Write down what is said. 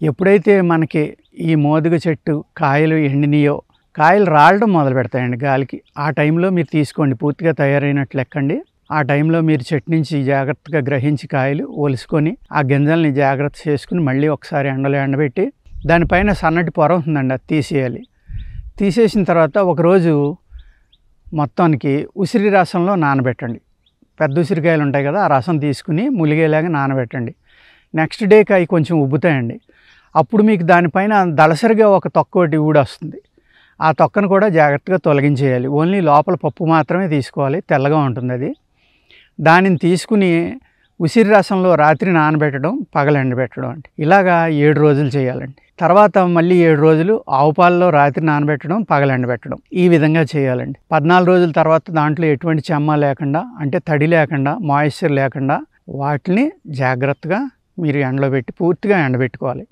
ఎప్పుడైతే మనకి ఈ మోదుగ చెట్టు కాయలు ఎండినయో, కాయలు రాలడం మొదలు పెడతాయండి గాలికి. ఆ టైంలో మీరు తీసుకోండి, పూర్తిగా తయారైనట్లు లెక్కండి. ఆ టైంలో మీరు చెట్టు నుంచి జాగ్రత్తగా గ్రహించి కాయలు ఒలుసుకొని ఆ గింజల్ని జాగ్రత్త చేసుకుని మళ్ళీ ఒకసారి ఎండలో ఎండబెట్టి దానిపైన సన్నటి పొర ఉంటుందండి, అది తీసేయాలి. తీసేసిన తర్వాత ఒకరోజు మొత్తానికి ఉసిరి రసంలో నానబెట్టండి. పెద్ద ఉసిరికాయలు ఉంటాయి కదా, ఆ రసం తీసుకుని ములిగేలాగా నానబెట్టండి. నెక్స్ట్ డేకి అవి కొంచెం ఉబ్బుతాయండి. అప్పుడు మీకు దానిపైన దళసరిగా ఒక తొక్క ఒకటి ఊడొస్తుంది. ఆ తొక్కను కూడా జాగ్రత్తగా తొలగించేయాలి. ఓన్లీ లోపల పప్పు మాత్రమే తీసుకోవాలి, తెల్లగా ఉంటుంది అది. దానిని తీసుకుని ఉసిరి రసంలో రాత్రి నానబెట్టడం, పగలు ఎండబెట్టడం అండి. ఇలాగా 7 రోజులు చేయాలండి. తర్వాత మళ్ళీ 7 రోజులు ఆవు పాలలో రాత్రి నానబెట్టడం, పగలు ఎండబెట్టడం. ఈ విధంగా చేయాలండి. 14 రోజుల తర్వాత దాంట్లో ఎటువంటి చెమ్మ లేకుండా, అంటే తడి లేకుండా, మాయిశ్చర్ లేకుండా వాటిని జాగ్రత్తగా మీరు ఎండలో పెట్టి పూర్తిగా ఎండబెట్టుకోవాలి.